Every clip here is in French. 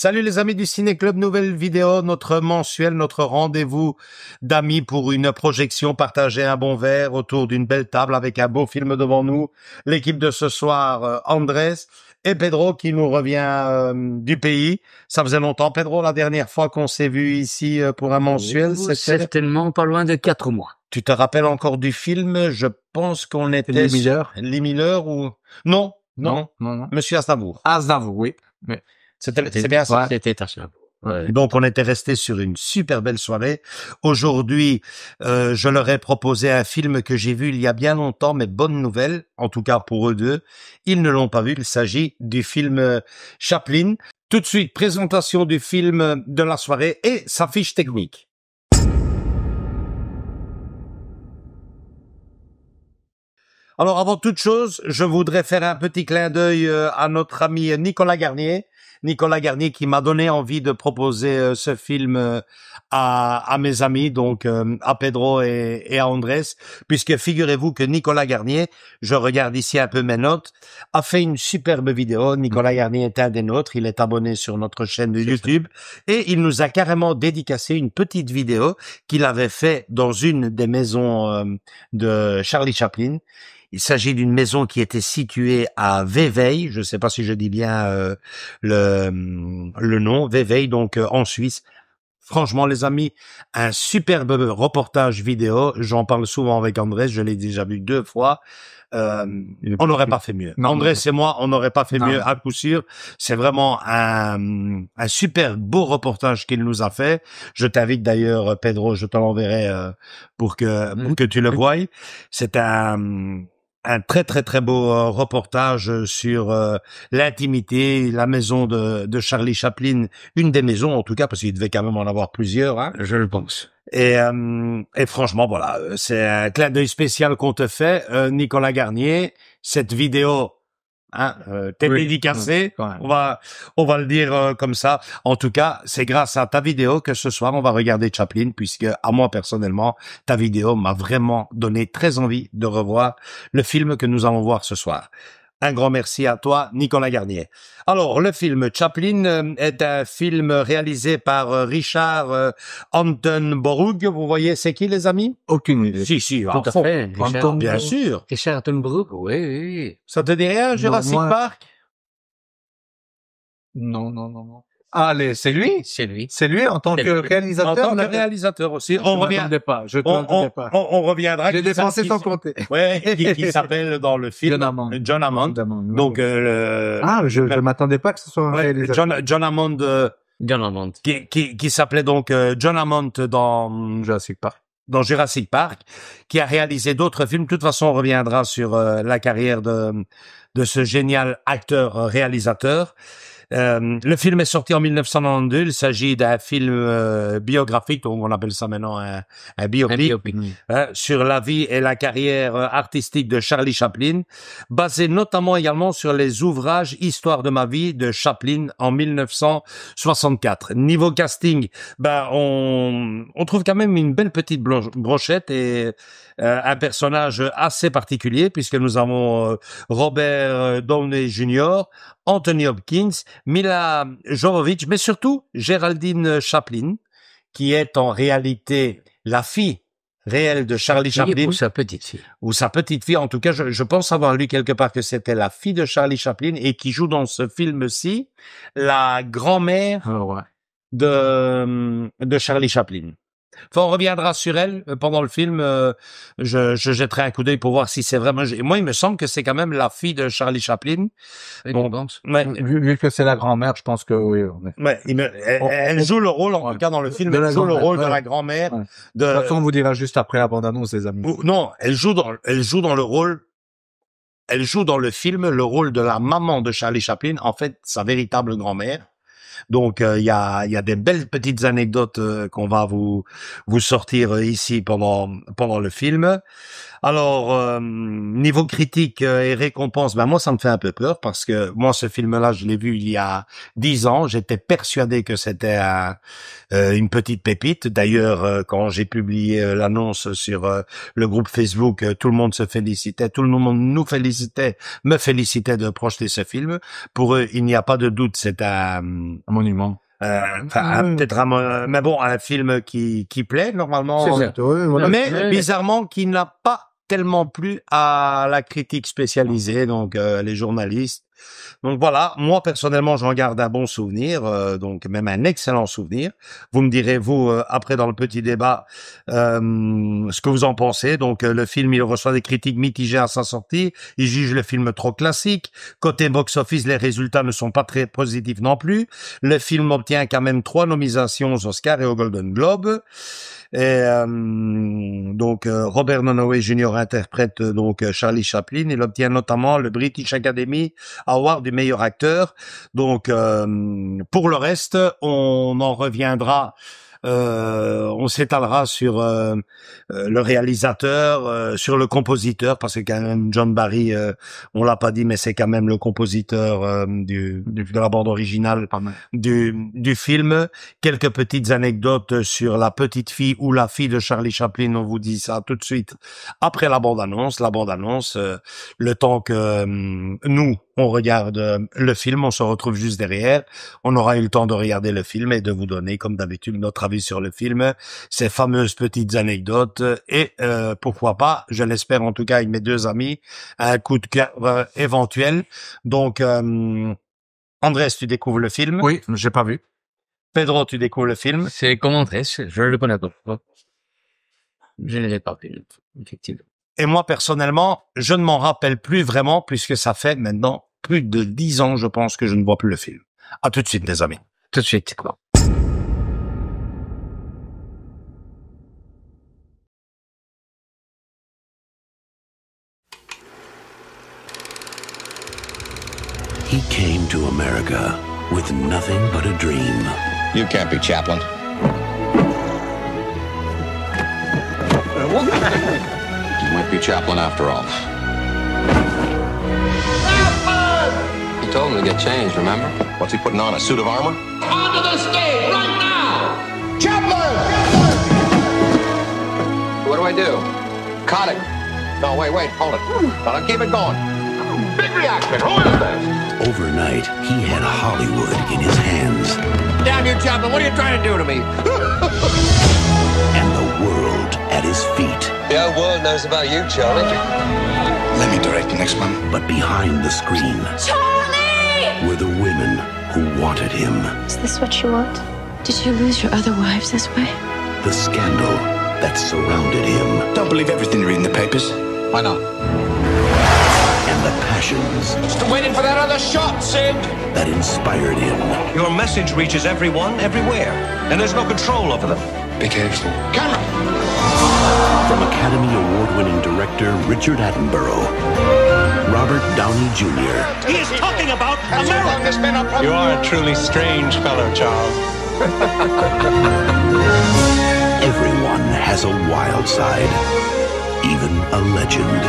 Salut les amis du Ciné Club, nouvelle vidéo, notre mensuel, notre rendez-vous d'amis pour une projection, partager un bon verre autour d'une belle table avec un beau film devant nous. L'équipe de ce soir, Andrés et Pedro qui nous revient du pays. Ça faisait longtemps, Pedro, la dernière fois qu'on s'est vu ici pour un mensuel. C'est certainement pas loin de 4 mois. Tu te rappelles encore du film? Je pense qu'on était... Les Mineurs. Les Mineurs ou... Non. Monsieur Aznavour. Aznavour, oui. Mais... C'est bien ça. Ouais. C'était Aznavour. Ouais. Donc, on était resté sur une super belle soirée. Aujourd'hui, je leur ai proposé un film que j'ai vu il y a bien longtemps, mais bonne nouvelle, en tout cas pour eux deux. Ils ne l'ont pas vu. Il s'agit du film Chaplin. Tout de suite, présentation du film de la soirée et sa fiche technique. Alors, avant toute chose, je voudrais faire un petit clin d'œil à notre ami Nicolas Garnier. Nicolas Garnier qui m'a donné envie de proposer ce film à mes amis, donc à Pedro et à Andrés, puisque figurez-vous que Nicolas Garnier, je regarde ici un peu mes notes, a fait une superbe vidéo. Nicolas Garnier est un des nôtres, il est abonné sur notre chaîne de YouTube et il nous a carrément dédicacé une petite vidéo qu'il avait fait dans une des maisons de Charlie Chaplin. Il s'agit d'une maison qui était située à Vevey, je ne sais pas si je dis bien le nom, Vevey, donc en Suisse. Franchement, les amis, un superbe reportage vidéo. J'en parle souvent avec Andrés, je l'ai déjà vu 2 fois. On n'aurait pas fait mieux. Andrés et moi, on n'aurait pas fait mieux à coup sûr. C'est vraiment un super beau reportage qu'il nous a fait. Je t'invite d'ailleurs, Pedro, je te l'enverrai pour que tu le voies. C'est un très très très beau reportage sur l'intimité, la maison de Charlie Chaplin, une des maisons en tout cas, parce qu'il devait quand même en avoir plusieurs, hein. Je le pense. Et franchement, voilà, c'est un clin d'œil spécial qu'on te fait, Nicolas Garnier. Cette vidéo, hein, t'es dédicacé. On va le dire comme ça. En tout cas, c'est grâce à ta vidéo que ce soir on va regarder Chaplin, puisque à moi personnellement, ta vidéo m'a vraiment donné très envie de revoir le film que nous allons voir ce soir. Un grand merci à toi, Nicolas Garnier. Alors, le film Chaplin est un film réalisé par Richard Anton Borg. Vous voyez, c'est qui, les amis? Aucune idée. Si, Tout à fait. Richard, bien sûr. Richard Attenborough, oui. Ça te dit rien, Jurassic Park? Non. Allez, c'est lui? C'est lui. C'est lui en tant que réalisateur? En tant que réalisateur aussi. Je m'attendais pas. On reviendra. J'ai dépensé sans compter. Ouais, qui s'appelle dans le film John Hammond. Donc, je m'attendais pas que ce soit un réalisateur. John Hammond, qui s'appelait donc John Hammond dans Jurassic Park, qui a réalisé d'autres films. De toute façon, on reviendra sur la carrière de ce génial acteur-réalisateur. Le film est sorti en 1992. Il s'agit d'un film biographique, donc on appelle ça maintenant un biopic, sur la vie et la carrière artistique de Charlie Chaplin, basé notamment également sur les ouvrages Histoire de ma vie de Chaplin en 1964. Niveau casting, on trouve quand même une belle petite brochette et un personnage assez particulier, puisque nous avons Robert Downey Jr., Anthony Hopkins, Mila Jovovich, mais surtout Geraldine Chaplin, qui est en réalité la fille réelle de Charlie Chaplin. Ou sa petite fille. Ou sa petite fille. En tout cas, je pense avoir lu quelque part que c'était la fille de Charlie Chaplin et qui joue dans ce film-ci la grand-mère de Charlie Chaplin. Enfin, on reviendra sur elle pendant le film. Je jetterai un coup d'œil pour voir si c'est vraiment... Moi, il me semble que c'est quand même la fille de Charlie Chaplin. Oui, Bon, tu penses? ouais, Vu que c'est la grand-mère, je pense que oui. ouais, elle joue le rôle, en tout cas dans le film, De elle la joue le grand-mère, rôle de ouais. la grand-mère. Ouais. De toute façon, on vous dira juste après la bande-annonce, les amis. Non, elle joue dans le rôle... Elle joue dans le film le rôle de la maman de Charlie Chaplin, en fait, sa véritable grand-mère. Donc il y a des belles petites anecdotes qu'on va vous sortir ici pendant le film. Alors niveau critique et récompense, ben moi ça me fait un peu peur parce que moi ce film-là je l'ai vu il y a 10 ans. J'étais persuadé que c'était une petite pépite. D'ailleurs quand j'ai publié l'annonce sur le groupe Facebook, tout le monde se félicitait, tout le monde nous félicitait, me félicitait de projeter ce film. Pour eux, il n'y a pas de doute, c'est un Monument. peut-être mais bon, un film qui plaît normalement, C'est ça. Voilà. mais bizarrement qui n'a pas tellement plu à la critique spécialisée, donc les journalistes. Donc voilà, moi personnellement j'en garde un bon souvenir, donc même un excellent souvenir. Vous me direz vous après dans le petit débat ce que vous en pensez. Donc le film il reçoit des critiques mitigées à sa sortie, il juge le film trop classique. Côté box-office les résultats ne sont pas très positifs non plus. Le film obtient quand même 3 nominations aux Oscars et au Golden Globe. Et donc Robert Downey Jr. interprète donc Charlie Chaplin. Il obtient notamment le British Academy Award du meilleur acteur. Donc pour le reste, on en reviendra. On s'étalera sur le réalisateur, sur le compositeur, parce que quand même John Barry, on l'a pas dit, mais c'est quand même le compositeur de la bande originale du film. Quelques petites anecdotes sur la petite fille ou la fille de Charlie Chaplin, on vous dit ça tout de suite après la bande-annonce. La bande-annonce, le temps que nous, on regarde le film, on se retrouve juste derrière. On aura eu le temps de regarder le film et de vous donner, comme d'habitude, notre avis sur le film, ces fameuses petites anecdotes et pourquoi pas, je l'espère en tout cas avec mes 2 amis, un coup de cœur éventuel. Donc, Andrés, tu découvres le film. Oui, j'ai pas vu. Pedro, tu découvres le film. C'est comme Andrés, je le connais pas. Je ne l'ai pas vu, effectivement. Et moi, personnellement, je ne m'en rappelle plus vraiment puisque ça fait maintenant plus de 10 ans, je pense, que je ne vois plus le film. À tout de suite, les amis. Tout de suite, quoi. He came to America with nothing but a dream. You can't be Chaplin. You might be Chaplin after all. He told him to get changed, remember? What's he putting on, a suit of armor? Onto the stage right now! Chaplin! What do I do? Cut it. No, wait, hold it. No, keep it going. Big reaction. Who is this? Overnight, he had Hollywood in his hands. Damn you, Chaplin, what are you trying to do to me? And the world at his feet. The whole world knows about you, Charlie. Let me direct the next one. But behind the screen Charlie! were the women who wanted him. Is this what you want? Did you lose your other wives this way? The scandal that surrounded him. Don't believe everything you read in the papers. Why not? And the passions Still waiting for that other shot, Sid. that inspired him. Your message reaches everyone, everywhere, and there's no control over them. Be careful. Camera. From Academy Award-winning director Richard Attenborough, Robert Downey Jr., He is talking about How long has been a problem? You are a truly strange fellow, Charles. everyone has a wild side, even a legend.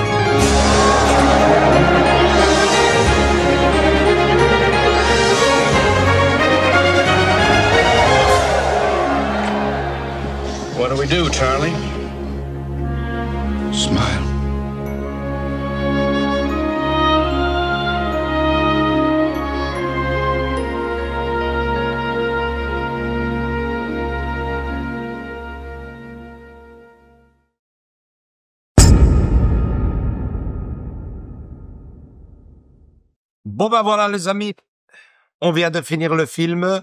What do we do, Charlie? Smile. Bon ben voilà les amis, on vient de finir le film.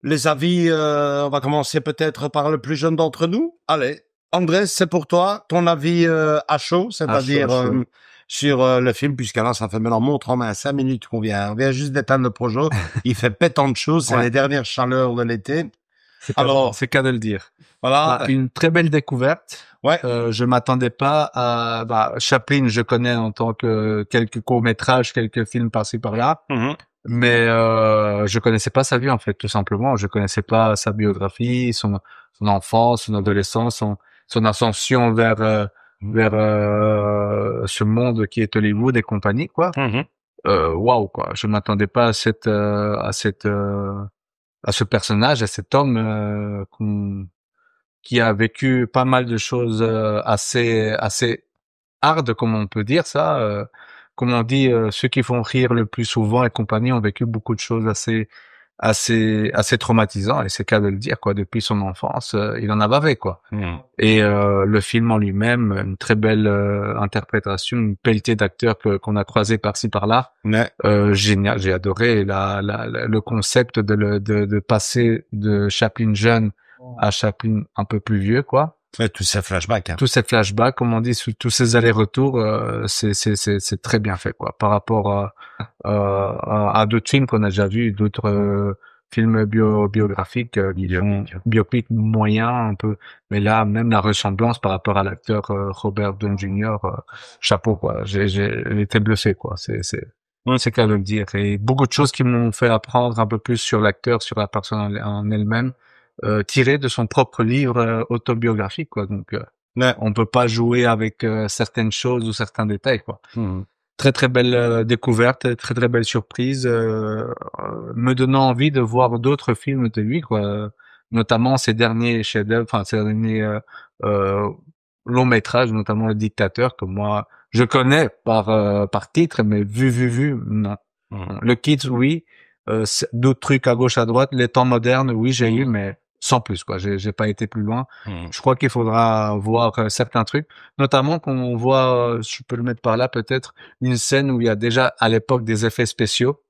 Les avis, on va commencer peut-être par le plus jeune d'entre nous. Allez, Andrés, c'est pour toi ton avis à chaud, c'est-à-dire À chaud. sur le film, puisque là, ça fait maintenant montre en main 5 minutes qu'on vient. On vient juste d'éteindre le projet. Il fait pétant de choses, c'est les dernières chaleurs de l'été. Alors, c'est qu'à de le dire. voilà. Une très belle découverte. Ouais. Je m'attendais pas à Chaplin, je connais en tant que quelques courts-métrages, quelques films par-ci par-là. Mais je connaissais pas sa vie en fait, tout simplement. Je connaissais pas sa biographie, son enfance, son adolescence, son ascension vers ce monde qui est Hollywood et compagnie, quoi. Waouh, quoi. Je m'attendais pas à ce personnage, à cet homme qui a vécu pas mal de choses assez hard, comme on peut dire ça. Comme on dit, ceux qui font rire le plus souvent et compagnie ont vécu beaucoup de choses assez traumatisantes, et c'est qu'à de le dire, quoi. Depuis son enfance, il en a bavé, quoi. Et le film en lui-même, une très belle interprétation, une pelletée d'acteurs qu'on a croisés par-ci par-là. Génial, j'ai adoré le concept de passer de Chaplin jeune à Chaplin un peu plus vieux, quoi. Ouais, tous ces flashbacks. Tous ces flashbacks, comme on dit, tous ces allers-retours, c'est très bien fait, quoi. Par rapport à d'autres films qu'on a déjà vus, d'autres films biographiques, biopics moyens un peu. Mais là, même la ressemblance par rapport à l'acteur Robert Downey Jr., chapeau, quoi. J'ai été bluffé, quoi. C'est qu'à le dire. Et beaucoup de choses qui m'ont fait apprendre un peu plus sur l'acteur, sur la personne en elle-même. Tiré de son propre livre autobiographique, quoi. Donc on peut pas jouer avec certaines choses ou certains détails, quoi. Très très belle découverte, très très belle surprise, me donnant envie de voir d'autres films de lui, quoi. Notamment ses derniers chefs-d'œuvre, enfin ses derniers longs métrages, notamment Le Dictateur, que moi je connais par titre, mais vu non. Le Kids, oui. D'autres trucs à gauche à droite, les temps modernes, oui, j'ai eu, mais sans plus, quoi. J'ai pas été plus loin. Je crois qu'il faudra voir certains trucs, notamment qu'on voit, je peux le mettre par là peut-être, une scène où il y a déjà à l'époque des effets spéciaux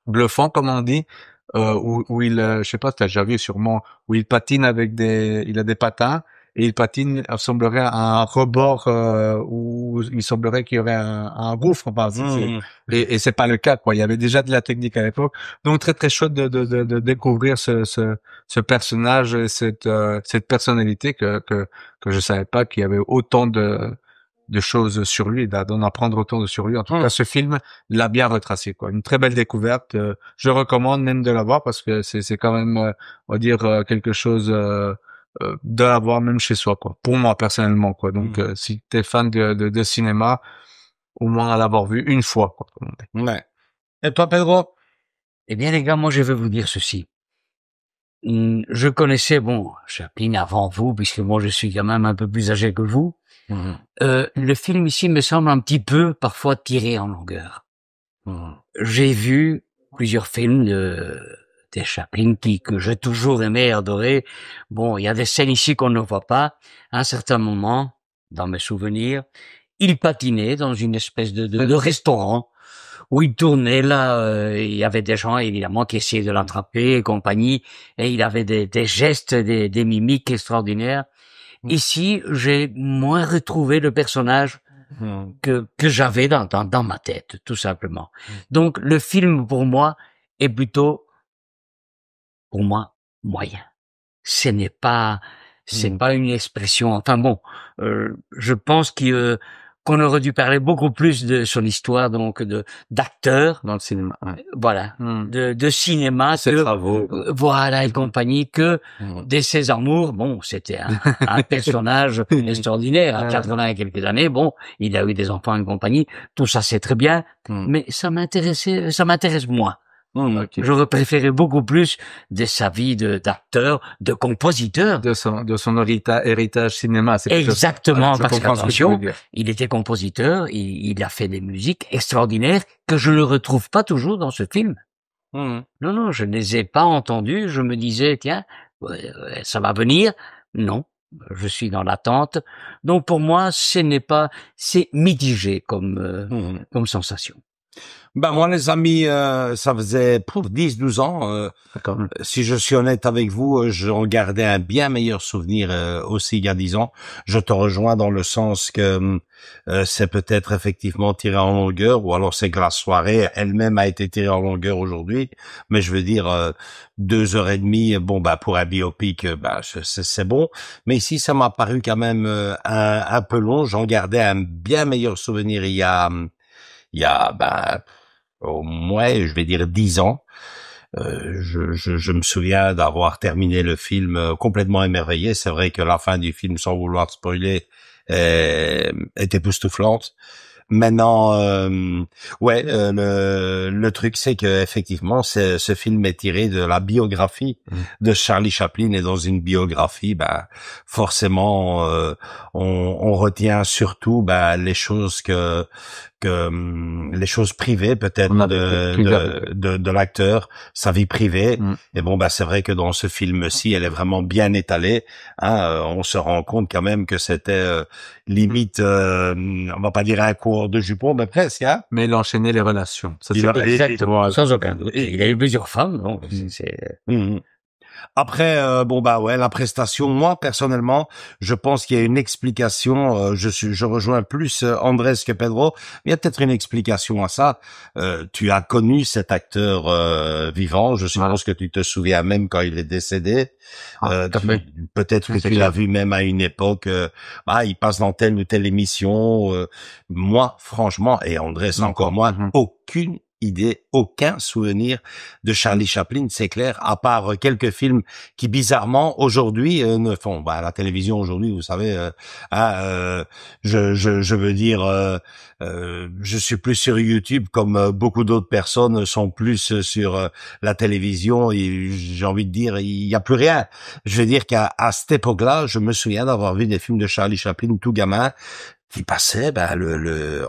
bluffants, comme on dit, où il, je sais pas, tu as déjà vu sûrement, où il patine il a des patins. Et il patine, il semblerait à un rebord où il semblerait qu'il y aurait un gouffre. Enfin, et c'est pas le cas, quoi. Il y avait déjà de la technique à l'époque. Donc très très chouette de découvrir ce personnage, cette personnalité que je savais pas qu'il y avait autant de choses sur lui, d'en apprendre autant sur lui. En tout cas, ce film l'a bien retracé, quoi. Une très belle découverte. Je recommande même de la voir parce que c'est quand même, on va dire, quelque chose de l'avoir même chez soi, quoi. Pour moi personnellement, quoi. Donc si t'es fan de cinéma, au moins à l'avoir vu une fois, quoi. Ouais. Et toi, Pedro? Eh bien, les gars, moi, je vais vous dire ceci. Je connaissais, Chaplin avant vous, puisque moi, je suis quand même un peu plus âgé que vous. Le film ici me semble un petit peu, parfois, tiré en longueur. J'ai vu plusieurs films des Chaplin que j'ai toujours aimé et adoré. Bon, il y a des scènes ici qu'on ne voit pas. À un certain moment, dans mes souvenirs, il patinait dans une espèce de restaurant où il tournait là. Il y avait des gens évidemment qui essayaient de l'attraper et compagnie. Et il avait des gestes, des mimiques extraordinaires. Ici, j'ai moins retrouvé le personnage que j'avais dans ma tête, tout simplement. Donc, le film pour moi est plutôt moyen. Ce n'est pas, c'est pas une expression. Enfin bon, je pense qu'on aurait dû parler beaucoup plus de son histoire, donc d'acteur dans le cinéma. Ouais. Voilà, de cinéma, ses travaux, voilà et compagnie, que des Ses amours. Bon, c'était un personnage extraordinaire. À 80 et quelques années, il a eu des enfants et compagnie. Tout ça, c'est très bien, mais ça m'intéresse moins. Okay. J'aurais préféré beaucoup plus de sa vie d'acteur, de compositeur. De son héritage cinéma. Exactement, parce qu'attention, il était compositeur, il a fait des musiques extraordinaires que je ne retrouve pas toujours dans ce film. Non, je ne les ai pas entendues. Je me disais, tiens, ça va venir. Non, je suis dans l'attente. Donc pour moi, c'est mitigé comme sensation. Ben moi les amis, ça faisait pour 10-12 ans. D'accord. Si je suis honnête avec vous, j'en gardais un bien meilleur souvenir aussi il y a 10 ans. Je te rejoins dans le sens que c'est peut-être effectivement tiré en longueur, ou alors c'est que la soirée elle-même a été tirée en longueur aujourd'hui. Mais je veux dire 2h30, bon bah pour un biopic, bah c'est bon. Mais ici ça m'a paru quand même un peu long. J'en gardais un bien meilleur souvenir il y a ben au moins, je vais dire 10 ans. Je me souviens d'avoir terminé le film complètement émerveillé. C'est vrai que la fin du film, sans vouloir spoiler, est époustouflante. Maintenant, le truc, c'est que effectivement, ce film est tiré de la biographie de Charlie Chaplin, et dans une biographie, ben forcément, on retient surtout les choses les choses privées peut-être de l'acteur, sa vie privée. Et bon, c'est vrai que dans ce film-ci, elle est vraiment bien étalée. On se rend compte quand même que c'était limite, on va pas dire un cours de jupon, mais presque. Mais il enchaînait les relations. Ça, Exactement, sans aucun doute. Il a eu plusieurs femmes, donc c'est. Après, la prestation, moi, personnellement, je pense qu'il y a une explication, je rejoins plus Andrés que Pedro, mais il y a peut-être une explication à ça. Tu as connu cet acteur vivant, je suppose que tu te souviens même quand il est décédé. Peut-être que tu l'as vu même à une époque, il passe dans telle ou telle émission. Moi, franchement, et Andrés encore moins, aucune idée, aucun souvenir de Charlie Chaplin, c'est clair, à part quelques films qui bizarrement aujourd'hui ne font à la télévision aujourd'hui, vous savez, je veux dire, je suis plus sur YouTube comme beaucoup d'autres personnes sont plus sur la télévision, et j'ai envie de dire il y a plus rien. Je veux dire qu'à cette époque-là, je me souviens d'avoir vu des films de Charlie Chaplin tout gamin, qui passait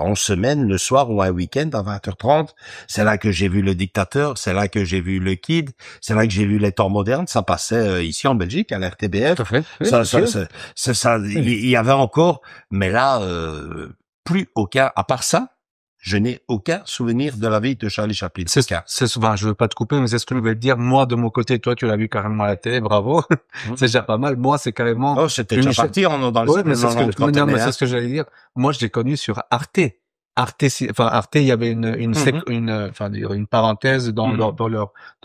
en semaine, le soir ou un week-end à 20h30. C'est là que j'ai vu Le Dictateur, c'est là que j'ai vu Le Kid, c'est là que j'ai vu Les Temps modernes. Ça passait ici en Belgique à la RTBF. Tout à fait. Oui, ça, il y avait encore, mais là, plus aucun. À part ça, je n'ai aucun souvenir de la vie de Charlie Chaplin. C'est souvent, je veux pas te couper, mais c'est ce que je voulais te dire. Moi, de mon côté, toi, tu l'as vu carrément à la télé, bravo. C'est déjà pas mal. Moi, c'est carrément. Oh, c'était déjà parti, dans le ouais, mais c'est ce que j'allais dire. Moi, je l'ai connu sur Arte. Arte, il y avait une parenthèse dans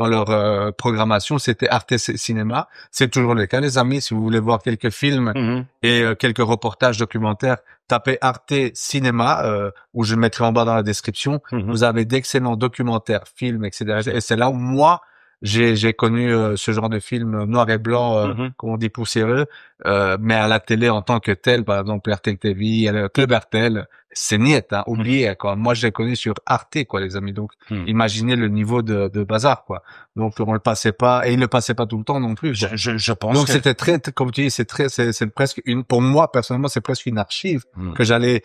leur programmation, c'était Arte Cinéma. C'est toujours le cas, les amis. Si vous voulez voir quelques films et quelques reportages documentaires, tapez Arte Cinéma, où je le mettrai en bas dans la description. Vous avez d'excellents documentaires, films, etc. Et c'est là où moi, j'ai connu ce genre de film noir et blanc, comme on dit, poussiéreux, mais à la télé en tant que tel, par exemple RTL TV, Club RTL, c'est niet, oubliez quoi. Moi, j'ai connu sur Arte, quoi, les amis. Donc, imaginez le niveau de bazar, quoi. Donc, on le passait pas, et il le passait pas tout le temps non plus. Je pense. Donc, c'était très, comme tu dis, c'est presque pour moi personnellement, c'est presque une archive que j'allais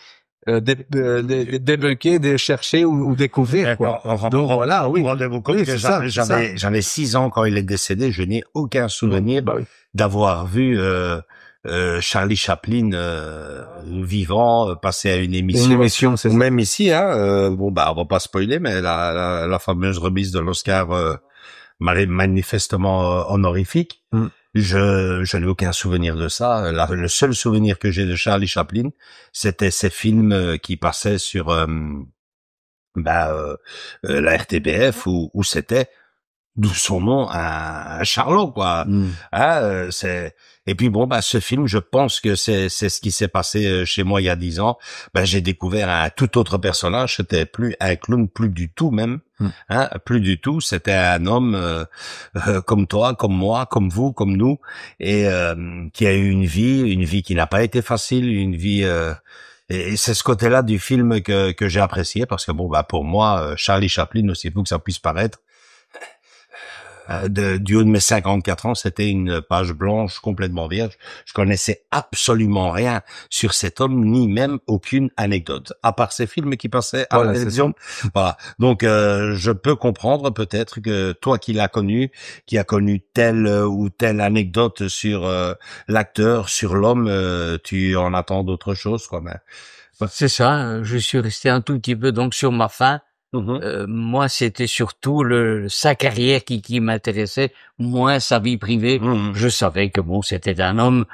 débunker, chercher ou découvrir, quoi. Donc voilà, oui. Rendez-vous compte que j'avais 6 ans quand il est décédé. Je n'ai aucun souvenir d'avoir vu Charlie Chaplin vivant passer à une émission. C'est même ici, on va pas spoiler, mais la fameuse remise de l'Oscar manifestement honorifique. Je n'ai aucun souvenir de ça. Le seul souvenir que j'ai de Charlie Chaplin, c'était ces films qui passaient sur la RTBF où c'était, d'où son nom, un Charlot, quoi. Et puis ce film, je pense que c'est ce qui s'est passé chez moi il y a 10 ans. J'ai découvert un tout autre personnage. C'était plus un clown, plus du tout même. Plus du tout. C'était un homme comme toi, comme moi, comme vous, comme nous, et qui a eu une vie qui n'a pas été facile, une vie. Et c'est ce côté-là du film que j'ai apprécié, parce que pour moi, Charlie Chaplin, aussi fou que ça puisse paraître, du haut de mes 54 ans, c'était une page blanche complètement vierge. Je connaissais absolument rien sur cet homme, ni même aucune anecdote, à part ces films qui passaient à la télévision. Voilà. Donc, je peux comprendre peut-être que toi qui l'as connu, qui a connu telle ou telle anecdote sur l'acteur, sur l'homme, tu en attends d'autres choses, quoi. C'est ça. Je suis resté un tout petit peu donc sur ma faim. Moi, c'était surtout sa carrière qui m'intéressait, moins sa vie privée. Je savais que bon, c'était un homme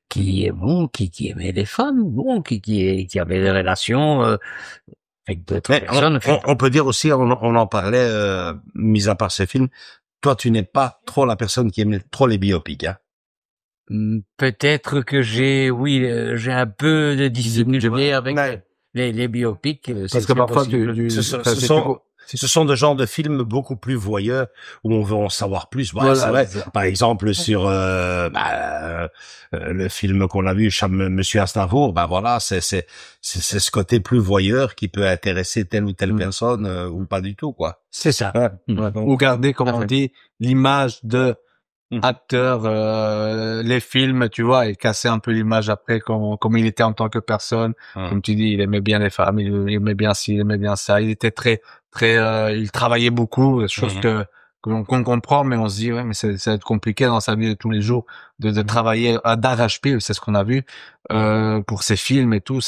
qui aimait les femmes, qui avait des relations avec d'autres personnes. On peut dire aussi, on en parlait, mis à part ce film, toi, tu n'es pas trop la personne qui aime trop les biopics, hein. Peut-être que j'ai un peu de difficulté avec les biopics. Parce que parfois, ce sont des genres de films beaucoup plus voyeurs où on veut en savoir plus. Voilà, c'est vrai. Par exemple, sur le film qu'on a vu, Monsieur Aznavour, voilà, c'est ce côté plus voyeur qui peut intéresser telle ou telle personne ou pas du tout, quoi. C'est ça. Ou garder, comme on dit, l'image de acteur, les films, tu vois, et casser un peu l'image après comme il était en tant que personne. Comme tu dis, il aimait bien les femmes, il aimait bien ci, il aimait bien ça. Il était très, il travaillait beaucoup, chose qu'on comprend, mais on se dit, ouais, mais ça va être compliqué dans sa vie de tous les jours de travailler d'arrache-pied, c'est ce qu'on a vu, pour ses films et tout.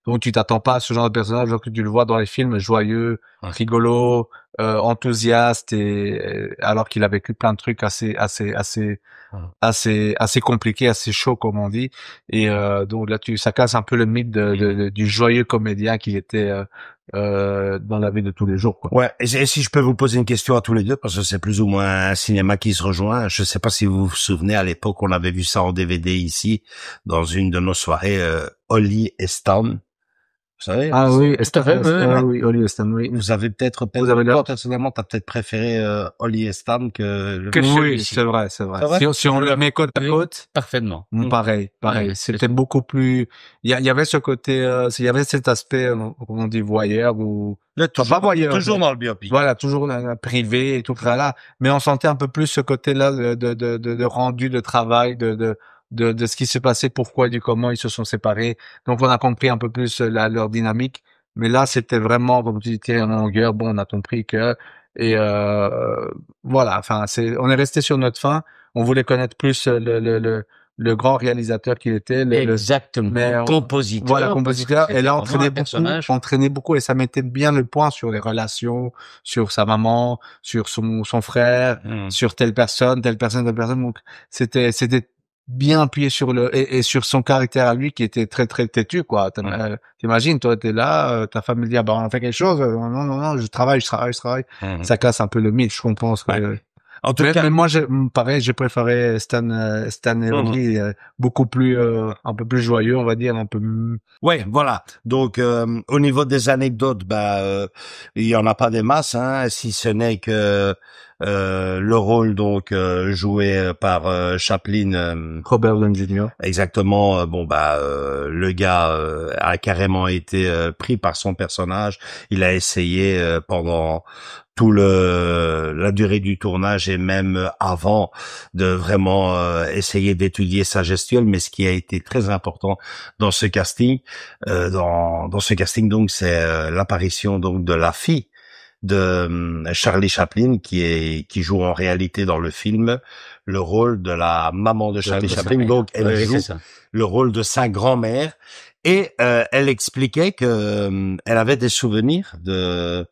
Donc tu t'attends pas à ce genre de personnage, alors que tu le vois dans les films, joyeux, rigolo, enthousiaste, et alors qu'il a vécu plein de trucs assez compliqués, assez chauds, comme on dit. Et donc là, ça casse un peu le mythe du joyeux comédien qu'il était dans la vie de tous les jours, quoi. Ouais. Et si je peux vous poser une question à tous les deux, parce que c'est plus ou moins un cinéma qui se rejoint. Je sais pas si vous vous souvenez, à l'époque, on avait vu ça en DVD ici, dans une de nos soirées, Holly et Stan. Vous savez? Ah oui, oui, Holly et Stan, oui. Vous avez peut-être, personnellement, t'as peut-être préféré Holly et Stan que oui, c'est vrai. Si on le met côte à côte, parfaitement. Pareil. C'était beaucoup plus. Il y avait ce côté, il y avait cet aspect, comment on dit, voyeur ou pas voyeur, toujours dans le biopic. Voilà, toujours privé et tout ça là. Mais on sentait un peu plus ce côté-là de rendu de travail, de ce qui s'est passé, pourquoi, du comment ils se sont séparés. Donc on a compris un peu plus leur dynamique. Mais là, c'était vraiment, comme tu disais, en longueur. Bon, on a compris que, et voilà. Enfin, on est resté sur notre fin. On voulait connaître plus le grand réalisateur qu'il était. Exactement. Compositeur. Voilà, compositeur. Et là, on entraînait beaucoup et ça mettait bien le point sur les relations, sur sa maman, sur son frère, sur telle personne. Donc, c'était bien appuyé sur et sur son caractère à lui qui était très très têtu, quoi. T'imagines, toi t'es là, ta famille dit on fait quelque chose, non, je travaille. Ça casse un peu le mythe, je comprends. En tout cas, mais moi j'ai préféré Stan et Holly, beaucoup plus un peu plus joyeux, on va dire, un peu. Ouais, voilà. Donc au niveau des anecdotes, il y en a pas des masses, hein, si ce n'est que le rôle donc joué par Chaplin, Robert Downey Jr. Exactement. Le gars a carrément été pris par son personnage. Il a essayé pendant tout la durée du tournage et même avant de vraiment essayer d'étudier sa gestuelle. Mais ce qui a été très important dans ce casting, donc c'est l'apparition donc de la fille de Charlie Chaplin qui joue en réalité dans le film le rôle de la maman de Charlie Chaplin. Donc elle joue le rôle de sa grand-mère et elle expliquait que elle avait des souvenirs de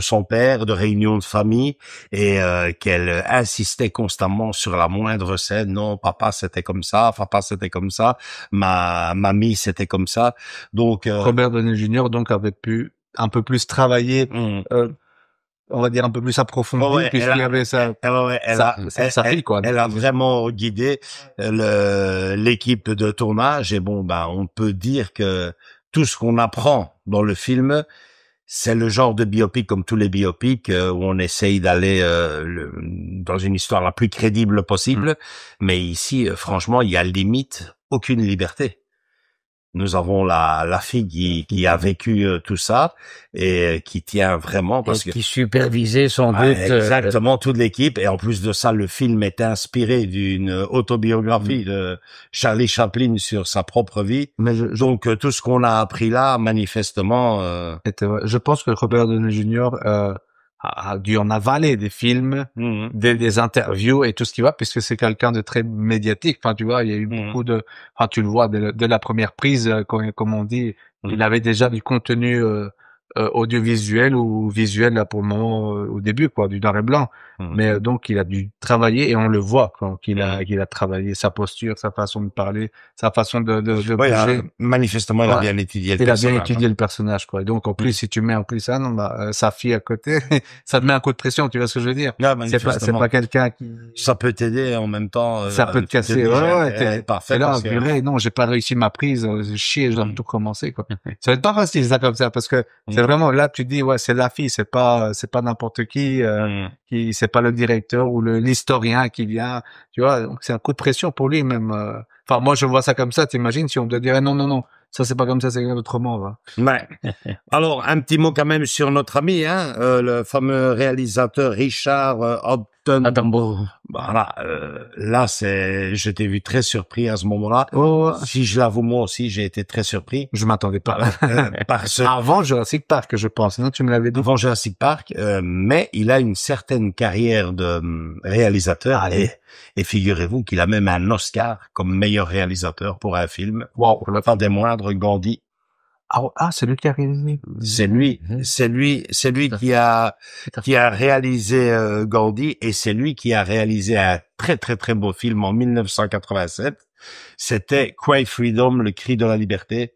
son père, de réunions de famille, et qu'elle insistait constamment sur la moindre scène. Non, papa c'était comme ça, ma mamie c'était comme ça. Donc Robert Downey Jr. donc avait pu un peu plus travailler, on va dire un peu plus approfondi, puisqu'il y avait sa fille, quoi. Elle a vraiment guidé l'équipe de tournage, et on peut dire que tout ce qu'on apprend dans le film, c'est le genre de biopic comme tous les biopics où on essaye d'aller dans une histoire la plus crédible possible. Mais ici, franchement, il y a limite aucune liberté. Nous avons la fille qui a vécu tout ça et qui tient vraiment qui supervisait sans doute exactement toute l'équipe. Et en plus de ça, le film est inspiré d'une autobiographie de Charlie Chaplin sur sa propre vie. Mais donc tout ce qu'on a appris là, manifestement, je pense que Robert Downey Jr. A dû en avaler des films, des interviews et tout ce qui va, puisque c'est quelqu'un de très médiatique. Enfin, tu vois, il y a eu beaucoup tu le vois de la première prise, comme on dit, il avait déjà du contenu audiovisuel ou visuel là pour le moment au début quoi, du noir et blanc. Mais donc il a dû travailler et on le voit qu'il a travaillé sa posture, sa façon de parler, sa façon de bouger. Manifestement, il a bien étudié le personnage. Il a bien étudié le personnage quoi. Et donc en plus si tu mets en plus ça, sa fille à côté, ça te met un coup de pression. Tu vois ce que je veux dire? C'est pas quelqu'un qui. Ça peut t'aider en même temps. Ça peut te casser. T'es parfait. Et là, purée, non, j'ai pas réussi ma prise. Chier, je dois tout recommencer quoi. Ça va être pas facile ça comme ça parce que c'est vraiment là tu dis ouais c'est la fille, c'est pas n'importe qui c'est pas le directeur ou l'historien qui vient, tu vois, donc c'est un coup de pression pour lui même. Enfin moi je vois ça comme ça, t'imagines si on te dirait non, ça c'est pas comme ça, c'est autrement va. Ouais. Alors un petit mot quand même sur notre ami le fameux réalisateur Richard Attenborough. Voilà, là je t'ai vu très surpris à ce moment-là. Oh. Si je l'avoue moi aussi, j'ai été très surpris. Je m'attendais pas. Parce avant Jurassic Park, je pense. Non, tu me l'avais dit. Avant Jurassic Park, mais il a une certaine carrière de réalisateur. Et figurez-vous qu'il a même un Oscar comme meilleur réalisateur pour un film. Wow. Pas des moindres, Gandhi. Ah, c'est lui qui a réalisé. C'est lui qui a réalisé Gandhi et c'est lui qui a réalisé un très très très beau film en 1987. C'était Cry Freedom, le cri de la liberté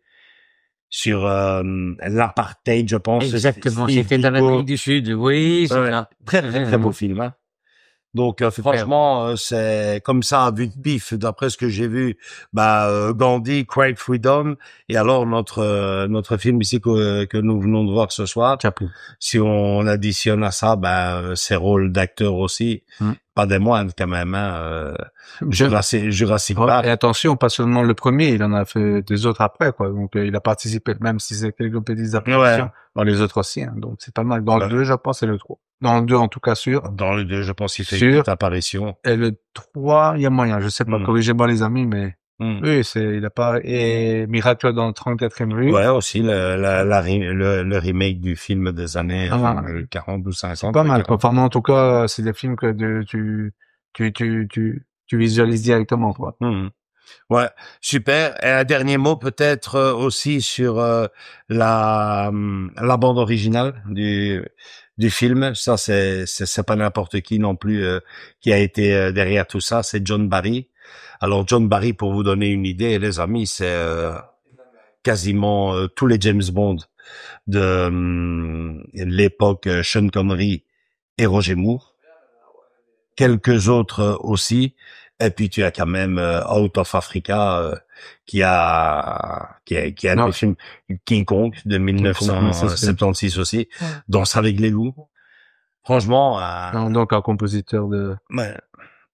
sur l'apartheid, je pense. Exactement, c'était dans l'Amérique du Sud. Oui, c'est ça. Très très très beau film. Hein. Donc franchement, c'est comme ça à vue de pif, d'après ce que j'ai vu, Gandhi, Cry Freedom, et alors notre film ici que nous venons de voir ce soir. Chapeau. Si on additionne à ça, ses rôles d'acteurs aussi, pas des moindres quand même. Jurassic Park. Et attention, pas seulement le premier, il en a fait des autres après quoi. Donc il a participé même si c'est quelques petites apparitions dans les autres aussi. Hein. Donc c'est pas mal. Dans le 2, je pense, et le 3. Dans le 2, en tout cas, sûr. Dans le 2, je pense qu'il fait une apparition. Et le 3, il y a moyen. Je sais pas, corrigez-moi les amis, mais oui, il a pas, et Miracle dans le 34e rue. Ouais, aussi, le remake du film des années 40 ou 50. Pas mal, quoi. Enfin, en tout cas, c'est des films que tu visualises directement, quoi. Ouais, super. Et un dernier mot peut-être aussi sur la bande originale du film. Ça c'est pas n'importe qui non plus qui a été derrière tout ça, c'est John Barry. Alors John Barry, pour vous donner une idée les amis, c'est quasiment tous les James Bond de l'époque, Sean Connery et Roger Moore. Quelques autres aussi. Et puis tu as quand même Out of Africa qui a un des films King Kong de 1976 aussi, Danse avec les loups. Franchement, donc un compositeur de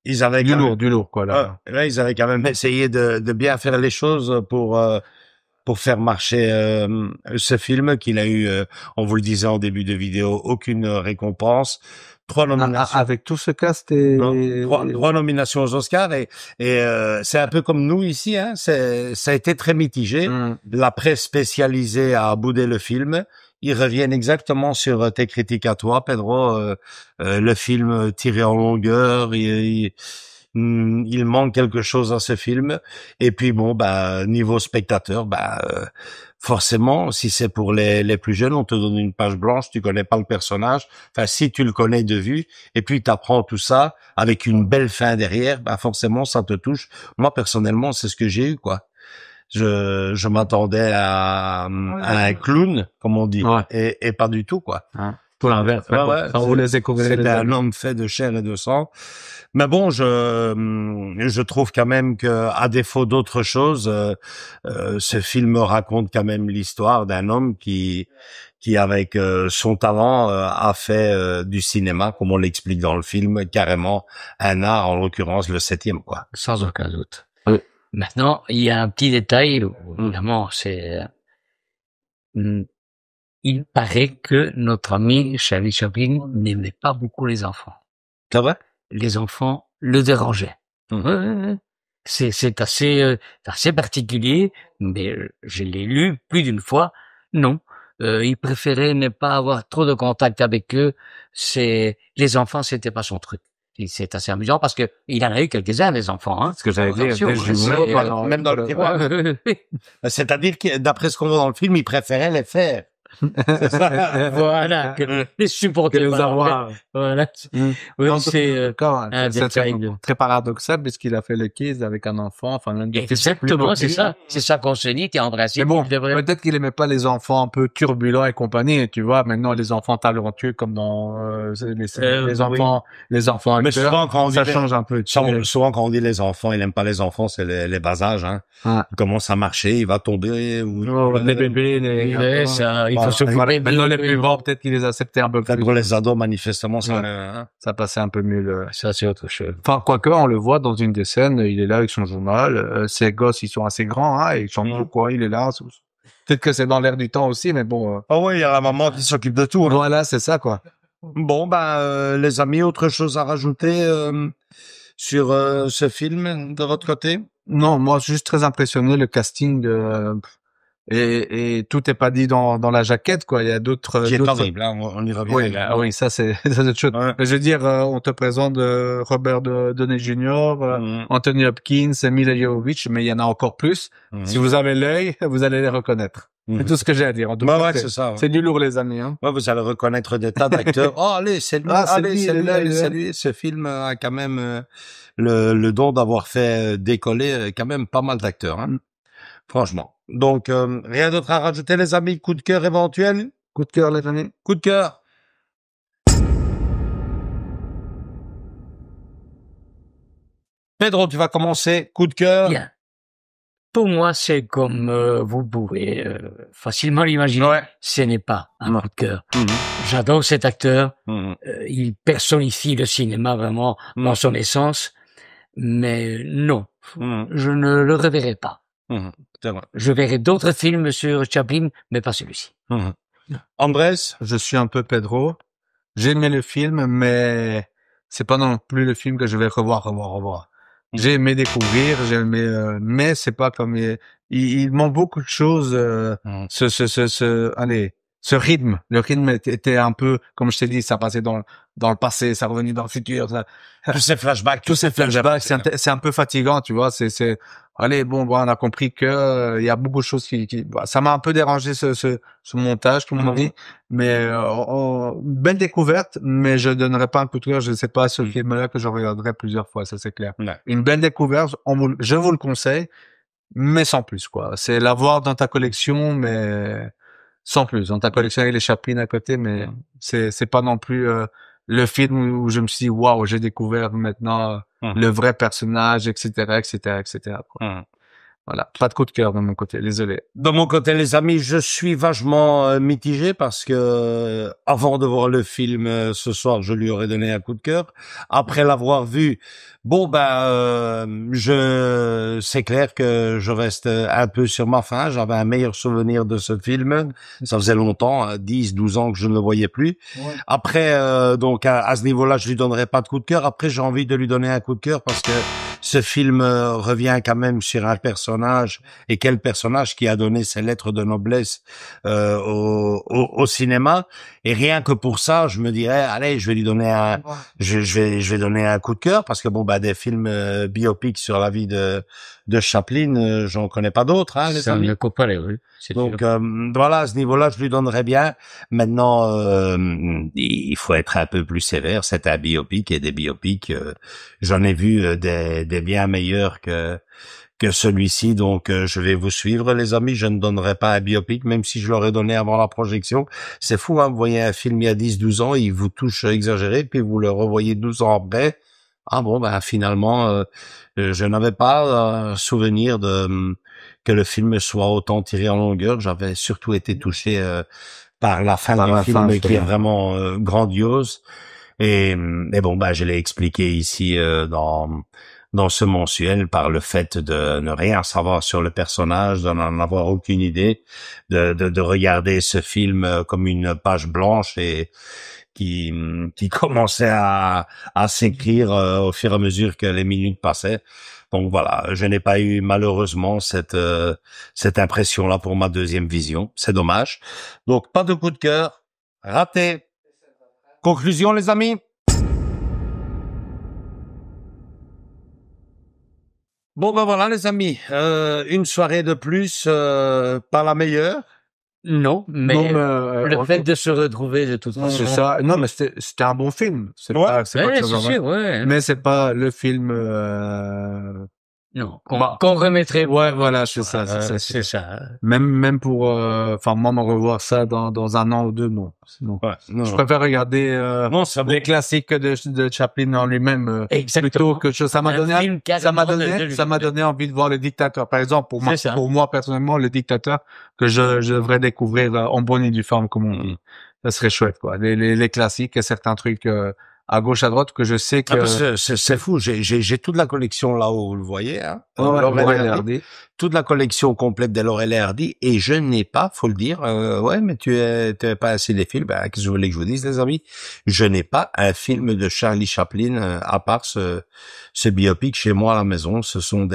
ils avaient du lourd quoi là. Là ils avaient quand même essayé de bien faire les choses pour faire marcher ce film qu'il a eu, on vous le disait en début de vidéo, aucune récompense. 3 nominations. Avec tout ce cast et 3 nominations aux Oscars et c'est un peu comme nous ici, hein. Ça a été très mitigé. La presse spécialisée a boudé le film. Ils reviennent exactement sur tes critiques à toi, Pedro. Le film tiré en longueur, il manque quelque chose à ce film. Et puis bon, niveau spectateur, forcément, si c'est pour les plus jeunes, on te donne une page blanche, tu connais pas le personnage. Enfin, si tu le connais de vue, et puis t'apprends tout ça avec une belle fin derrière, forcément, ça te touche. Moi, personnellement, c'est ce que j'ai eu, quoi. Je m'attendais à un clown, comme on dit, et pas du tout, quoi. Pour l'inverse. C'est un homme fait de chair et de sang. Mais bon, je trouve quand même que, à défaut d'autre chose, ce film raconte quand même l'histoire d'un homme qui avec son talent a fait du cinéma, comme on l'explique dans le film, carrément un art, en l'occurrence le 7e, quoi. Sans aucun doute. Oui. Maintenant, il y a un petit détail, évidemment, c'est il paraît que notre ami Charlie Chaplin n'aimait pas beaucoup les enfants. C'est vrai? Les enfants le dérangeaient. C'est assez particulier, mais je l'ai lu plus d'une fois. Non, il préférait ne pas avoir trop de contact avec eux. Les enfants, c'était pas son truc. Et c'est assez amusant parce que il en a eu quelques-uns des enfants, hein. Ce que j'avais dit, même dans le tiroir. C'est-à-dire que d'après ce qu'on voit dans le film, il préférait les faire. C'est ça. Voilà, que les supporters. Que les avoir. Voilà. Oui, Non, c'est encore, un c'est détail. très paradoxal puisqu'il a fait le kiss avec un enfant, enfin l'un des fils les plus Exactement, c'est populaires. ça. C'est ça qu'on se dit, en principe. Mais bon, il devrait... peut-être qu'il aimait pas les enfants un peu turbulents et compagnie, tu vois. Maintenant, les enfants talentueux comme dans les enfants, les enfants Mais acteurs, souvent, quand on ça dit change un peu. tu sais. souvent, quand on dit les enfants, il aime pas les enfants, c'est les bas âges, hein. Ouais. Il commence à marcher, il va tomber, ou... Les bébés, les Ouais, ça, il faut Voilà. s'occuper Voilà. Maintenant, les d'eux. plus grands, peut-être qu'ils les acceptaient un peu Peut-être plus. pour les ados, manifestement, ça, Ouais. hein. Ça passait un peu mieux. Ça, c'est autre chose. Enfin, quoique, on le voit dans une des scènes, il est là avec son journal. Ses gosses, ils sont assez grands, hein, et ils chantent pourquoi il est là. Peut-être que c'est dans l'air du temps aussi, mais bon. Ah oui, il y a la maman qui s'occupe de tout, hein. Voilà, c'est ça, quoi. Bon, ben, les amis, autre chose à rajouter sur ce film de votre côté? Non, moi, je suis juste très impressionné, le casting et tout est pas dit dans la jaquette, quoi. Il y a d'autres. Qui est d'autres- horrible, hein, on y revient. Oui, là, oui, ça c'est ça, c'est autre chose. Ouais. Mais je veux dire, on te présente Robert Downey Jr., Mhm. Anthony Hopkins, Mila Jovovich, mais il y en a encore plus. Mhm. Si vous avez l'œil, vous allez les reconnaître. Mhm. C'est tout ce que j'ai à dire. En tout Bah cas, ouais, c'est ça. Ouais. c'est du lourd, les amis. Hein. Ouais, vous allez reconnaître des tas d'acteurs. Oh, allez, c'est lui. Ah, c'est allez, lui, c'est il est lui, là, allez, il est c'est là. lui. Ce film a quand même le don d'avoir fait décoller quand même pas mal d'acteurs, hein. Franchement. Donc, rien d'autre à rajouter, les amis? Coup de cœur éventuel? Coup de cœur, les amis. Coup de cœur. Pedro, tu vas commencer. Coup de cœur. Bien. Pour moi, c'est comme vous pouvez facilement l'imaginer. Ouais. Ce n'est pas un Non. coup de cœur. Mhm. J'adore cet acteur. Mhm. Il personnifie le cinéma vraiment dans son essence. Mais non, Mhm. je ne le reverrai pas. Mhm. C'est vrai. Je verrai d'autres films sur Chaplin, mais pas celui-ci. Mhm. Andrés? Je suis un peu Pedro. J'ai aimé le film, mais c'est pas non plus le film que je vais revoir. J'ai aimé découvrir, j'ai aimé, mais c'est pas comme il manque beaucoup de choses. Ce rythme, le rythme était un peu, comme je t'ai dit, ça passait dans le passé, ça revenait dans le futur. Tous ces flashbacks. Tous ces flashbacks, c'est un peu fatigant, tu vois. Allez, bon, on a compris que il y a beaucoup de choses ça m'a un peu dérangé ce montage, tout le monde dit. Mais belle découverte, mais je donnerais pas un coup de cœur. Je sais pas ce film-là que je regarderai plusieurs fois, ça c'est clair. Ouais. Une belle découverte, je vous le conseille, mais sans plus, quoi. C'est l'avoir dans ta collection, mais sans plus. Dans ta collection avec les Chaplin à côté, mais c'est pas non plus le film où je me suis dit waouh, j'ai découvert maintenant le vrai personnage, etc. quoi. Voilà, pas de coup de cœur de mon côté, désolé. De mon côté, les amis, je suis vachement mitigé parce que avant de voir le film ce soir, je lui aurais donné un coup de cœur. Après l'avoir vu, bon c'est clair que je reste un peu sur ma faim. J'avais un meilleur souvenir de ce film. Ça faisait longtemps, 10, 12 ans que je ne le voyais plus. Ouais. Après, donc à ce niveau-là, je lui donnerai pas de coup de cœur. Après, j'ai envie de lui donner un coup de cœur parce que ce film revient quand même sur un personnage, et quel personnage qui a donné ses lettres de noblesse au cinéma. Et rien que pour ça, je me dirais, allez, je vais lui donner je vais donner un coup de cœur parce que des films biopics sur la vie de Chaplin, j'en connais pas d'autres, hein, les amis. Ça ne comparait, oui. Donc voilà, à ce niveau-là, je lui donnerais bien. Maintenant, il faut être un peu plus sévère. C'est un biopic et des biopics, j'en ai vu des bien meilleurs que celui-ci. Donc je vais vous suivre, les amis. Je ne donnerai pas un biopic, même si je l'aurais donné avant la projection. C'est fou, hein. Vous voyez un film il y a 10, 12 ans, il vous touche exagéré, puis vous le revoyez 12 ans après. Ah bon, finalement, je n'avais pas souvenir que le film soit autant tiré en longueur. J'avais surtout été touché par la fin du film qui est vraiment grandiose. Et bon, je l'ai expliqué ici dans ce mensuel par le fait de ne rien savoir sur le personnage, de n'en avoir aucune idée, de regarder ce film comme une page blanche et qui commençait à s'écrire au fur et à mesure que les minutes passaient. Donc voilà, je n'ai pas eu malheureusement cette impression-là pour ma deuxième vision. C'est dommage. Donc pas de coup de cœur, raté. Conclusion, les amis? Bon voilà les amis, une soirée de plus, pas la meilleure, Non, mais Non, mais, le fait de se retrouver de toute façon. c'est ça. Non, mais c'était un bon film. C'est Ouais. pas, c'est pas Ouais, que ça c'est va- sûr, ouais. Mais c'est pas le film, Non, Bah, qu'on remettrait. ouais, voilà, c'est ça, C'est ça. Même pour, enfin, moi, me revoir ça dans un an ou deux, non. Non. Ouais, non. Je préfère regarder, Non, c'est bon. les classiques de Chaplin en lui-même, Exactement. plutôt que chose. Ça m'a Un donné, film ça m'a donné envie de voir Le Dictateur. Par exemple, C'est ça. pour moi, personnellement, Le Dictateur, que je devrais découvrir en bonne et due forme, comme on dit. Ça serait chouette, quoi. Les classiques et certains trucs, à gauche, à droite, que je sais que... Ah, parce que c'est fou. J'ai toute la collection là-haut, vous le voyez, hein. Ouais, Laurel ouais, et Hardy. Toute la collection complète de Laurel et Hardy, et je n'ai pas, faut le dire, ouais, mais tu es pas assez des films, qu'est-ce que je voulais que je vous dise, les amis? Je n'ai pas un film de Charlie Chaplin, à part ce biopic chez moi à la maison. Ce sont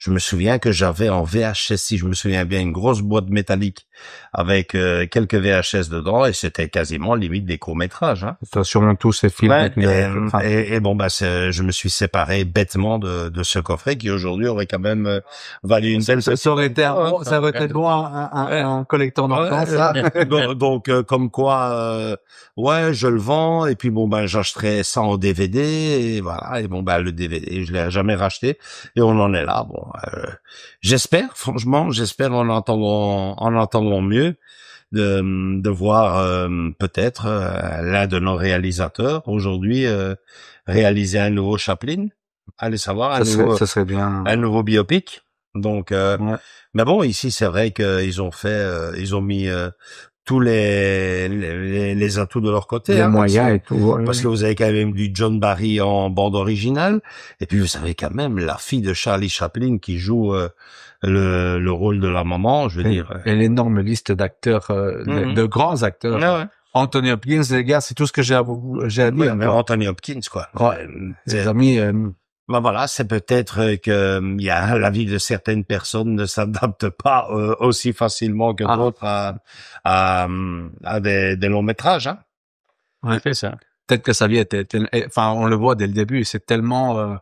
je me souviens que j'avais en VHS, si je me souviens bien, une grosse boîte métallique avec quelques VHS dedans, et c'était quasiment limite des courts-métrages, hein. T'as sûrement tous ces films. Ouais, Enfin, et bon, je me suis séparé bêtement de ce coffret qui aujourd'hui aurait quand même valu une belle... ça aurait été bon un collecteur d'enfants, ça. Donc, comme quoi, ouais, je le vends, et puis bon, j'achèterai ça en DVD, et voilà, et bon, le DVD, je l'ai jamais racheté, et on en est là. Bon, j'espère, franchement, en entendant mieux, de voir peut-être l'un de nos réalisateurs aujourd'hui réaliser un nouveau Chaplin. Allez savoir, ça serait bien. un nouveau biopic. Donc, Ouais. mais bon, ici c'est vrai qu'ils ont ils ont mis tous les atouts de leur côté, Les hein, moyens et tout. parce que vous avez quand même du John Barry en bande originale, et puis vous avez quand même la fille de Charlie Chaplin qui joue le rôle de la maman, je veux dire. Et l'énorme liste d'acteurs, de grands acteurs. Ah ouais. Anthony Hopkins, les gars, c'est tout ce que j'ai à Ouais, dire. mais Anthony Hopkins, quoi. Ouais. Les amis, Ben voilà, c'est peut-être que il y a la vie de certaines personnes ne s'adapte pas aussi facilement que d'autres à des longs métrages, hein. ouais. C'est ça. Peut-être que sa vie était, enfin, on le voit dès le début, c'est tellement,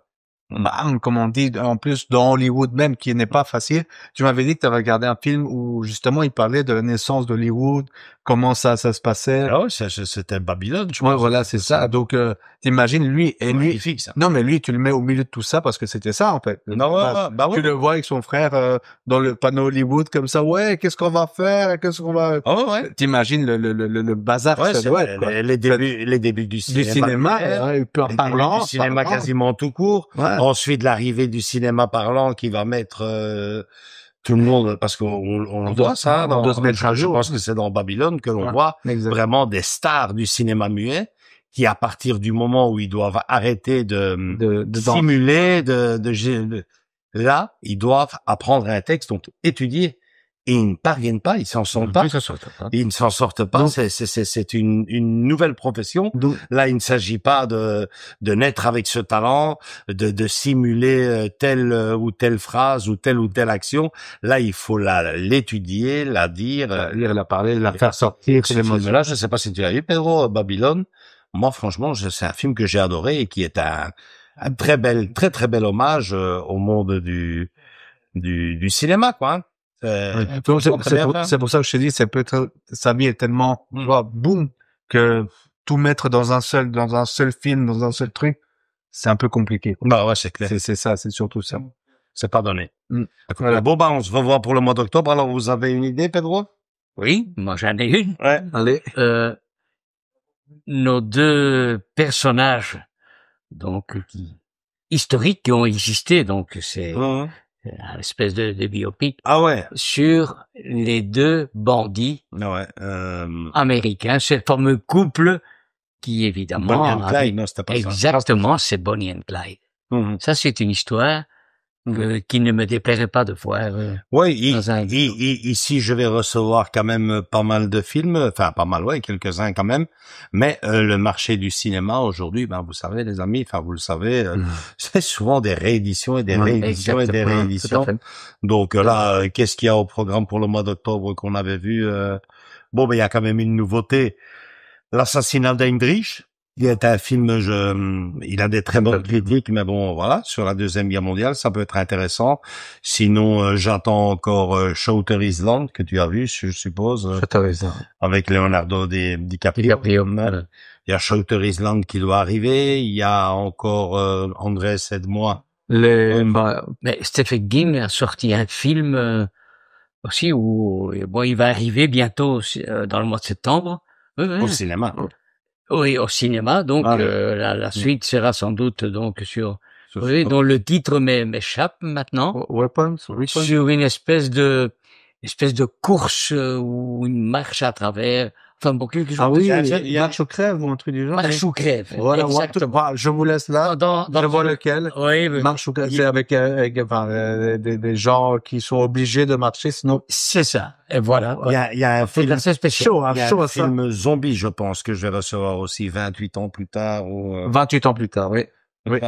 comme on dit, en plus, dans Hollywood même, qui n'est pas facile. Tu m'avais dit que tu avais regardé un film où, justement, il parlait de la naissance d'Hollywood, comment ça se passait. Ah ouais, c'était Babylone, je Ouais, pense. voilà, c'est ça. Donc, t'imagines, lui, Magnifique, ça. non, mais lui, tu le mets au milieu de tout ça parce que c'était ça, en fait. Non, ouais, bah Tu ouais. le vois avec son frère, dans le panneau Hollywood, comme ça, ouais, qu'est-ce qu'on va faire, qu'est-ce qu'on va... Ah ouais. T'imagines le bazar Ouais, que ça c'est doit être, quoi. les débuts du Du cinéma. cinéma, Les parlant. débuts du cinéma parlant. quasiment tout court. Ouais. Ensuite, l'arrivée du cinéma parlant qui va mettre tout le monde, parce on voit ça. On doit se mettre à Je jour. pense que c'est dans Babylone que l'on Ouais, voit exact. vraiment des stars du cinéma muet qui, à partir du moment où ils doivent arrêter de simuler, là, ils doivent apprendre un texte, donc étudier. Et ils ne parviennent pas, ils s'en sortent pas. Ils ne s'en sortent pas. Donc- C'est une nouvelle profession. Donc, Là, il ne s'agit pas de naître avec ce talent, de simuler telle ou telle phrase ou telle action. Là, il faut l'étudier, la dire. lire, la parler, la faire sortir. Ce film-là, je ne sais pas si tu l'as vu, Pedro, Babylone. Moi, franchement, c'est un film que j'ai adoré et qui est un très très bel hommage au monde du cinéma, quoi. Hein. Donc, très bien fait. c'est pour ça que je te dis, c'est peut-être, sa vie est tellement, tu vois, boum, que tout mettre dans un seul film, dans un seul truc, c'est un peu compliqué. Bah ouais, c'est clair. C'est ça, c'est surtout ça. C'est pas donné. Voilà. Bon, on se revoit pour le mois d'octobre. Alors, vous avez une idée, Pedro? Oui, moi j'en ai une. Ouais. Allez. Nos deux personnages, donc, historiques qui ont existé, donc c'est une espèce de biopic Ah ouais. sur les deux bandits Ah ouais. américains, ce fameux couple qui évidemment... Bonnie and Clyde, non, c'était pas ça. Exactement, c'est Bonnie and Clyde. Mhm. Ça, c'est une histoire qui ne me déplairait pas de voir. Ouais, ici, je vais recevoir quand même pas mal de films, enfin pas mal, ouais, quelques-uns quand même. Mais le marché du cinéma aujourd'hui, vous savez, les amis, enfin vous le savez, c'est souvent des rééditions et des rééditions et des rééditions. Donc là, qu'est-ce qu'il y a au programme pour le mois d'octobre qu'on avait vu? Bon, il y a quand même une nouveauté, l'assassinat d'Heinrich. Il est un film, il a des très bonnes critiques, mais bon, voilà, sur la Deuxième Guerre mondiale, ça peut être intéressant. Sinon, j'attends encore Shooter Island, que tu as vu, je suppose, avec Leonardo DiCaprio. Il y a Shooter Island qui doit arriver. Il y a encore Andrés aide-moi. Mais Stephen King a sorti un film aussi où bon, il va arriver bientôt dans le mois de septembre. Au cinéma. Oui, au cinéma. Donc la suite sera sans doute donc sur dont le titre m'échappe maintenant. Weapons. Sur une espèce de course ou une marche à travers. Enfin bon, quelque chose. Ah oui, il y a Marche ou crève ou un truc du genre. Marche ou crève. Voilà, exactement. je vous laisse là. Je vois lequel. Oui, Marche ou crève, c'est avec des gens qui sont obligés de marcher, sinon. C'est ça. Et voilà. Il y a un film assez spécial. Il y a un film zombie, je pense, que je vais recevoir aussi 28 ans plus tard ou 28 ans plus tard, oui. Oui.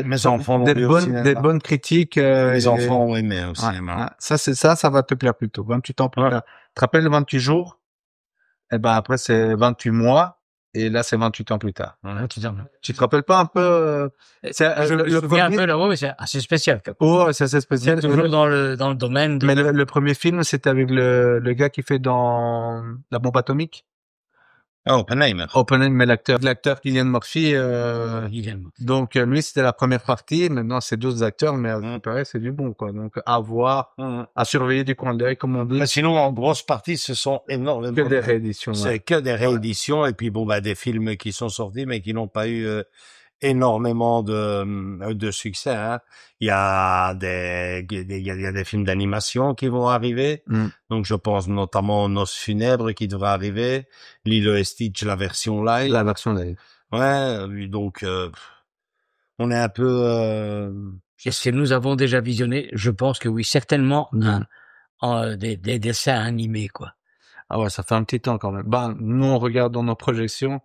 Mes enfants des bonnes critiques. Les enfants ont aimé au cinéma. Ça va te plaire plutôt. 28 ans plus tard. Tu te rappelles le 28 jours? Eh ben, après, c'est 28 mois. Et là, c'est 28 ans plus tard. Tu te rappelles pas un peu, je me souviens un peu là, mais c'est assez spécial. Oh, c'est assez spécial. Toujours dans le domaine Mais le premier film, c'était avec le gars qui fait dans la bombe atomique. Oppenheimer, mais l'acteur Cillian Murphy, donc, lui, c'était la première partie. Maintenant, c'est d'autres acteurs, mais pareil, c'est du bon, quoi. Donc, à voir, à surveiller du coin d'œil, comme on dit. Mais sinon, en grosse partie, ce sont énormément. Que des rééditions. C'est que des rééditions, et puis bon, des films qui sont sortis, mais qui n'ont pas eu, énormément de succès, hein. Il y a des films d'animation qui vont arriver. Donc, je pense notamment Noces funèbres qui devra arriver. Lilo et Stitch, la version live. Ouais, donc, on est un peu, Est-ce que nous avons déjà visionné? Je pense que oui, certainement, des dessins animés, quoi. Ah ouais, ça fait un petit temps quand même. Nous, on regarde dans nos projections.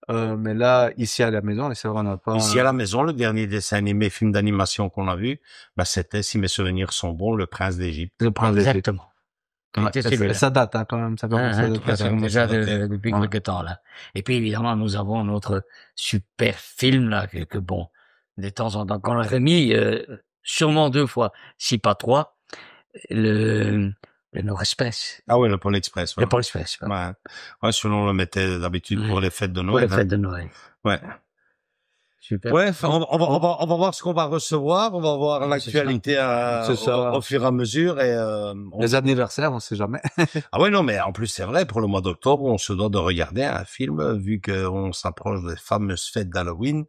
Mais là, ici à la maison, c'est vrai, on n'a pas. Ici à la maison, le dernier dessin animé, film d'animation qu'on a vu, c'était, si mes souvenirs sont bons, Le Prince d'Égypte. Le Prince d'Égypte. Exactement. Ça date, hein, quand même. Ça commence déjà depuis quelque temps, là. Et puis, évidemment, nous avons notre super film, là, que bon, de temps en temps, qu'on l'a remis, sûrement 2 fois, si pas 3, le Nord Express. Ah oui, le Pôle Express. Le Pôle Express. Ouais, sinon on le mettait d'habitude pour les fêtes de Noël. Pour les fêtes de Noël. Ouais. Super. Ouais, on va voir ce qu'on va recevoir, on va voir l'actualité au fur et à mesure et les anniversaires, on sait jamais. Ah ouais, non, mais en plus c'est vrai, pour le mois d'octobre, on se doit de regarder un film vu qu'on s'approche des fameuses fêtes d'Halloween.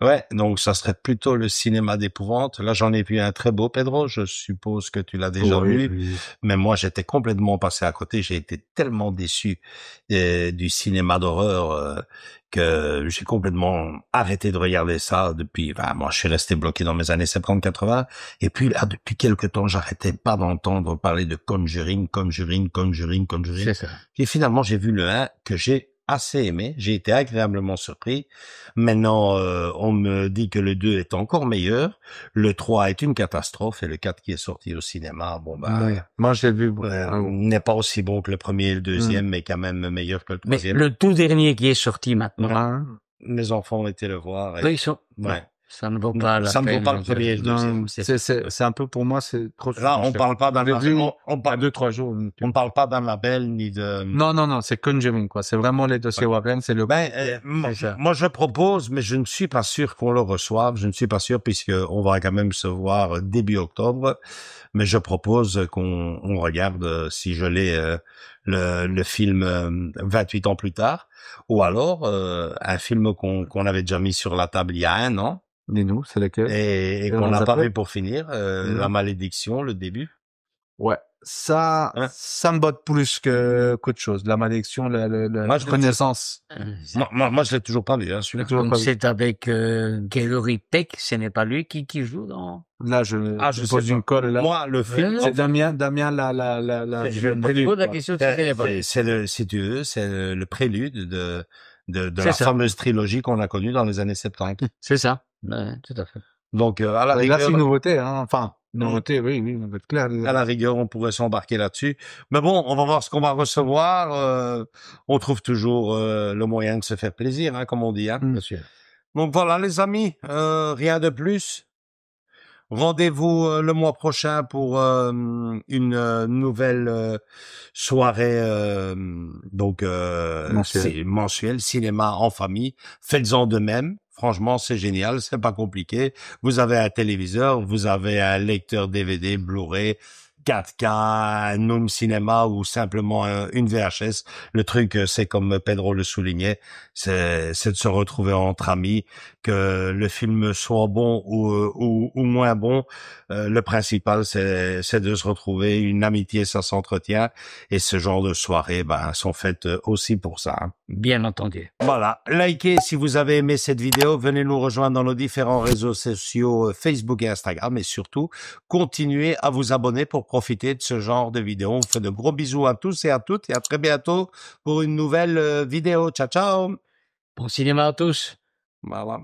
Ouais, donc ça serait plutôt le cinéma d'épouvante. Là, j'en ai vu un très beau, Pedro, je suppose que tu l'as déjà vu. Oui. Mais moi, j'étais complètement passé à côté, j'ai été tellement déçu du cinéma d'horreur que j'ai complètement arrêté de regarder ça depuis, moi, je suis resté bloqué dans mes années 70-80. Et puis, là, depuis quelque temps, j'arrêtais pas d'entendre parler de Conjuring. C'est ça. Et finalement, j'ai vu le 1 que j'ai assez aimé. J'ai été agréablement surpris. Maintenant, on me dit que le 2 est encore meilleur. Le 3 est une catastrophe et le 4 qui est sorti au cinéma, moi, je l'ai vu. N'est pas aussi bon que le premier et le deuxième, mais quand même meilleur que le troisième. Mais le tout dernier qui est sorti maintenant. Mes enfants ont été le voir. Oui, ils sont. Ouais. Ça ne vaut pas la peine. Ça ne vaut pas le premier et le deuxième. C'est un peu, pour moi, c'est trop. Là, on parle pas d'un label. On parle 2-3 jours. On parle pas d'un label, ni de... Non, c'est Conjuring, quoi. C'est vraiment les dossiers Warren, c'est le... moi, je propose, mais je ne suis pas sûr qu'on le reçoive. Je ne suis pas sûr, puisque on va quand même se voir début octobre. Mais je propose qu'on regarde, si je l'ai, le film 28 ans plus tard. Ou alors, un film qu'on avait déjà mis sur la table il y a 1 an. Dis-nous, c'est lequel? Et qu'on n'a pas vu pour finir, La Malédiction, le début. Ouais. Ça me botte plus qu'autre chose. La Malédiction, la connaissance. Moi, je l'ai toujours pas vu, hein, celui-là. C'est avec, Gregory Peck, ce n'est pas lui qui joue dans... Là, je pose une colle, là. Moi, le film. C'est Damien, Je me pose la question, c'est le prélude de la fameuse trilogie qu'on a connue dans les années 70. C'est ça. Ouais, tout à fait. Donc, à la rigueur. Là, c'est une nouveauté, hein. Enfin, Nouveauté, oui, oui, on va être clair. À la rigueur, on pourrait s'embarquer là-dessus. Mais bon, on va voir ce qu'on va recevoir. On trouve toujours le moyen de se faire plaisir, hein, comme on dit. Hein. Monsieur. Donc voilà, les amis, rien de plus. Rendez-vous le mois prochain pour une nouvelle soirée mensuelle, cinéma en famille. Faites-en de même. Franchement, c'est génial, c'est pas compliqué. Vous avez un téléviseur, vous avez un lecteur DVD, Blu-ray, 4K, un home cinéma ou simplement une VHS. Le truc, c'est comme Pedro le soulignait, c'est de se retrouver entre amis, que le film soit bon ou moins bon. Le principal, c'est de se retrouver. Une amitié, ça s'entretient. Et ce genre de soirées, sont faites aussi pour ça. Hein. Bien entendu. Voilà. Likez si vous avez aimé cette vidéo. Venez nous rejoindre dans nos différents réseaux sociaux, Facebook et Instagram. Et surtout, continuez à vous abonner pour profiter de ce genre de vidéos. On vous fait de gros bisous à tous et à toutes. Et à très bientôt pour une nouvelle vidéo. Ciao, ciao. Bon cinéma à tous. Voilà.